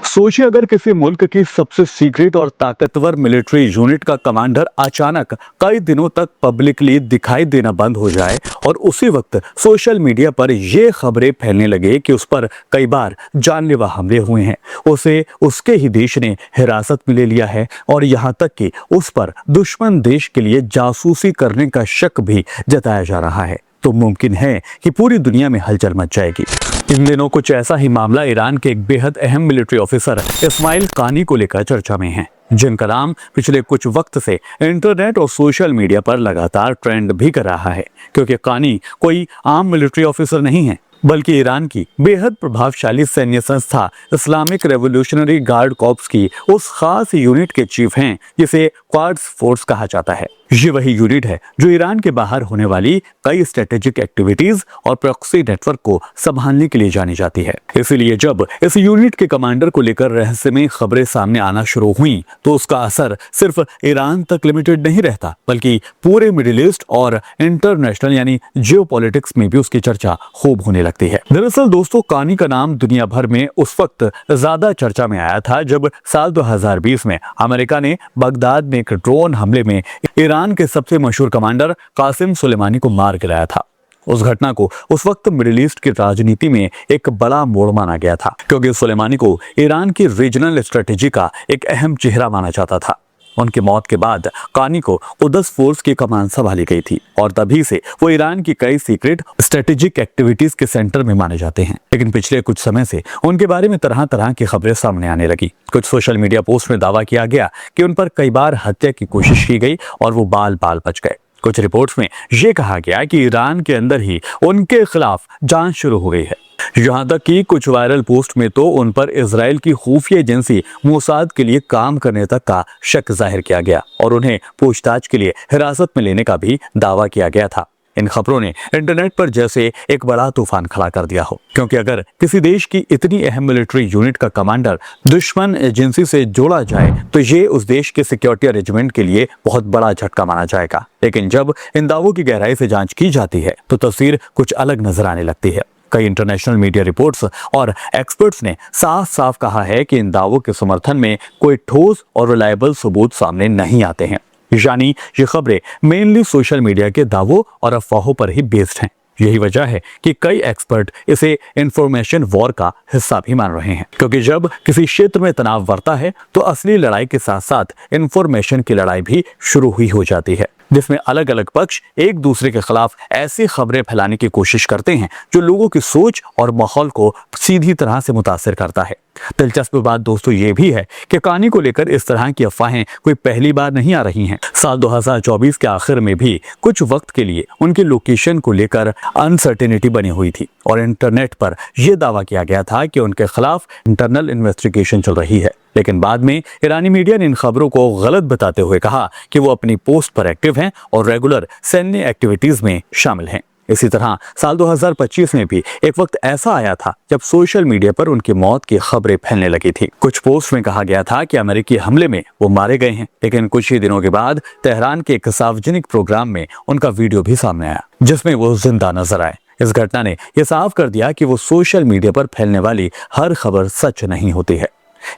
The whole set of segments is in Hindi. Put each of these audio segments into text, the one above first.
सोचिए अगर किसी मुल्क की सबसे सीक्रेट और ताकतवर मिलिट्री यूनिट का कमांडर अचानक कई दिनों तक पब्लिकली दिखाई देना बंद हो जाए और उसी वक्त सोशल मीडिया पर ये खबरें फैलने लगे कि उस पर कई बार जानलेवा हमले हुए हैं, उसे उसके ही देश ने हिरासत में ले लिया है और यहाँ तक कि उस पर दुश्मन देश के लिए जासूसी करने का शक भी जताया जा रहा है, तो मुमकिन है कि पूरी दुनिया में हलचल मच जाएगी। इन दिनों कुछ ऐसा ही मामला ईरान के एक बेहद अहम मिलिट्री ऑफिसर इस्माइल कानी को लेकर चर्चा में है, जिनका नाम पिछले कुछ वक्त से इंटरनेट और सोशल मीडिया पर लगातार ट्रेंड भी कर रहा है, क्योंकि कानी कोई आम मिलिट्री ऑफिसर नहीं है बल्कि ईरान की बेहद प्रभावशाली सैन्य संस्था इस्लामिक रेवोल्यूशनरी गार्ड कॉर्प्स की उस खास यूनिट के चीफ हैं जिसे क्वाड्स फोर्स कहा जाता है। ये वही यूनिट है जो ईरान के बाहर होने वाली कई स्ट्रेटेजिक एक्टिविटीज और प्रॉक्सी नेटवर्क को संभालने के लिए जानी जाती है। इसीलिए जब इस यूनिट के कमांडर को लेकर रहस्यमय खबरें सामने आना शुरू हुई तो उसका असर सिर्फ ईरान तक लिमिटेड नहीं रहता, बल्कि पूरे मिडिल ईस्ट और इंटरनेशनल यानी जियोपॉलिटिक्स में भी उसकी चर्चा खूब होने लगती है। दरअसल दोस्तों, कानी का नाम दुनिया भर में उस वक्त ज्यादा चर्चा में आया था जब साल 2020 में अमेरिका ने बगदाद में एक ड्रोन हमले में ईरान के सबसे मशहूर कमांडर कासिम सुलेमानी को मार गिराया था। उस घटना को उस वक्त मिडिल ईस्ट की राजनीति में एक बड़ा मोड़ माना गया था, क्योंकि सुलेमानी को ईरान की रीजनल स्ट्रेटेजी का एक अहम चेहरा माना जाता था। उनकी मौत के बाद कानी को कुद्स फोर्स की कमान संभाली गई थी और तभी से वो ईरान की कई सीक्रेट स्ट्रेटेजिक एक्टिविटीज के सेंटर में माने जाते हैं। लेकिन पिछले कुछ समय से उनके बारे में तरह तरह की खबरें सामने आने लगी। कुछ सोशल मीडिया पोस्ट में दावा किया गया कि उन पर कई बार हत्या की कोशिश की गई और वो बाल बाल बच गए। कुछ रिपोर्ट्स में ये कहा गया कि ईरान के अंदर ही उनके खिलाफ जांच शुरू हो गई है। यहाँ तक कि कुछ वायरल पोस्ट में तो उन पर इजराइल की खुफिया एजेंसी मोसाद के लिए काम करने तक का शक जाहिर किया गया और उन्हें पूछताछ के लिए हिरासत में लेने का भी दावा किया गया था। इन खबरों ने इंटरनेट पर जैसे एक बड़ा तूफान खड़ा कर दिया हो, क्योंकि अगर किसी देश की इतनी अहम मिलिट्री यूनिट का कमांडर दुश्मन एजेंसी से जोड़ा जाए तो ये उस देश के सिक्योरिटी अरेंजमेंट के लिए बहुत बड़ा झटका माना जाएगा। लेकिन जब इन दावों की गहराई से जांच की जाती है तो तस्वीर कुछ अलग नजर आने लगती है। कई इंटरनेशनल मीडिया रिपोर्ट्स और एक्सपर्ट्स ने साफ साफ कहा है कि इन दावों के समर्थन में कोई ठोस और रिलायबल सबूत सामने नहीं आते हैं, यानी ये खबरें मेनली सोशल मीडिया के दावों और अफवाहों पर ही बेस्ड हैं। यही वजह है कि कई एक्सपर्ट इसे इंफॉर्मेशन वॉर का हिस्सा भी मान रहे हैं, क्योंकि जब किसी क्षेत्र में तनाव बढ़ता है तो असली लड़ाई के साथ साथ इंफॉर्मेशन की लड़ाई भी शुरू हुई हो जाती है, जिसमें अलग अलग पक्ष एक दूसरे के खिलाफ ऐसी खबरें फैलाने की कोशिश करते हैं जो लोगों की सोच और माहौल को सीधी तरह से मुतासिर करता है। दिलचस्प बात दोस्तों ये भी है कि कानी को लेकर इस तरह की अफवाहें कोई पहली बार नहीं आ रही हैं। साल 2024 के आखिर में भी कुछ वक्त के लिए उनके लोकेशन को लेकर अनसर्टेनिटी बनी हुई थी और इंटरनेट पर यह दावा किया गया था कि उनके खिलाफ इंटरनल इन्वेस्टिगेशन चल रही है। लेकिन बाद में ईरानी मीडिया ने इन खबरों को गलत बताते हुए कहा कि वो अपनी पोस्ट पर एक्टिव हैं और रेगुलर सैन्य एक्टिविटीज में शामिल हैं। इसी तरह साल 2025 में भी एक वक्त ऐसा आया था जब सोशल मीडिया पर उनकी मौत की खबरें फैलने लगी थी। कुछ पोस्ट में कहा गया था कि अमेरिकी हमले में वो मारे गए हैं, लेकिन कुछ ही दिनों के बाद तेहरान के एक सार्वजनिक प्रोग्राम में उनका वीडियो भी सामने आया जिसमें वो जिंदा नजर आए। इस घटना ने यह साफ कर दिया कि वो सोशल मीडिया पर फैलने वाली हर खबर सच नहीं होती है।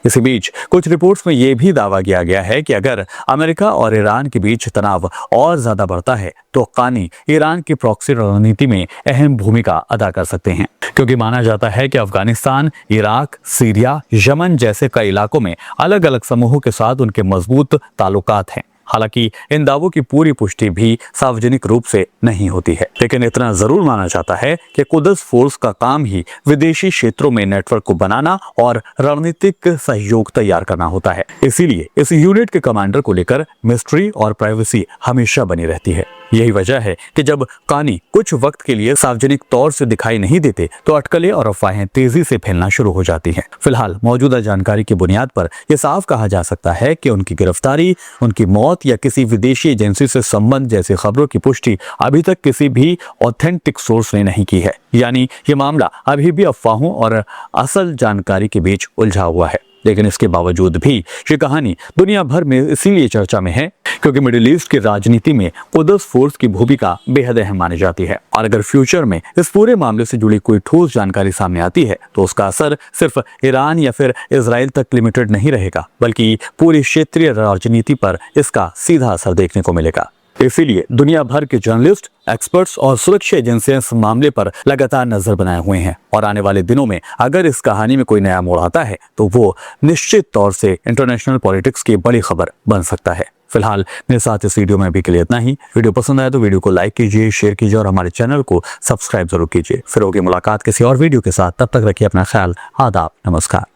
इसी बीच कुछ रिपोर्ट्स में यह भी दावा किया गया है कि अगर अमेरिका और ईरान के बीच तनाव और ज्यादा बढ़ता है तो कानी ईरान की प्रॉक्सी रणनीति में अहम भूमिका अदा कर सकते हैं, क्योंकि माना जाता है कि अफगानिस्तान, इराक, सीरिया, यमन जैसे कई इलाकों में अलग अलग समूहों के साथ उनके मजबूत ताल्लुकात हैं। हालांकि इन दावों की पूरी पुष्टि भी सार्वजनिक रूप से नहीं होती है, लेकिन इतना जरूर माना जाता है कि कुद्स फोर्स का काम ही विदेशी क्षेत्रों में नेटवर्क को बनाना और रणनीतिक सहयोग तैयार करना होता है। इसीलिए इस यूनिट के कमांडर को लेकर मिस्ट्री और प्राइवेसी हमेशा बनी रहती है। यही वजह है कि जब कानी कुछ वक्त के लिए सार्वजनिक तौर से दिखाई नहीं देते तो अटकलें और अफवाहें तेजी से फैलना शुरू हो जाती हैं। फिलहाल मौजूदा जानकारी की बुनियाद पर यह साफ कहा जा सकता है कि उनकी गिरफ्तारी, उनकी मौत या किसी विदेशी एजेंसी से संबंध जैसी खबरों की पुष्टि अभी तक किसी भी ऑथेंटिक सोर्स ने नहीं की है, यानी ये मामला अभी भी अफवाहों और असल जानकारी के बीच उलझा हुआ है। लेकिन इसके बावजूद भी ये कहानी दुनिया भर में इसीलिए चर्चा में है क्योंकि मिडिल ईस्ट की राजनीति में कुद्स फोर्स की भूमिका बेहद अहम मानी जाती है। और अगर फ्यूचर में इस पूरे मामले से जुड़ी कोई ठोस जानकारी सामने आती है तो उसका असर सिर्फ ईरान या फिर इजराइल तक लिमिटेड नहीं रहेगा, बल्कि पूरी क्षेत्रीय राजनीति पर इसका सीधा असर देखने को मिलेगा। इसीलिए दुनिया भर के जर्नलिस्ट, एक्सपर्ट्स और सुरक्षा एजेंसियां इस मामले पर लगातार नजर बनाए हुए हैं और आने वाले दिनों में अगर इस कहानी में कोई नया मोड़ आता है तो वो निश्चित तौर से इंटरनेशनल पॉलिटिक्स की बड़ी खबर बन सकता है। फिलहाल मेरे साथ इस वीडियो में अभी के लिए इतना ही। वीडियो पसंद आया तो वीडियो को लाइक कीजिए, शेयर कीजिए और हमारे चैनल को सब्सक्राइब जरूर कीजिए। फिर होगी मुलाकात किसी और वीडियो के साथ, तब तक रखिए अपना ख्याल। आदाब, नमस्कार।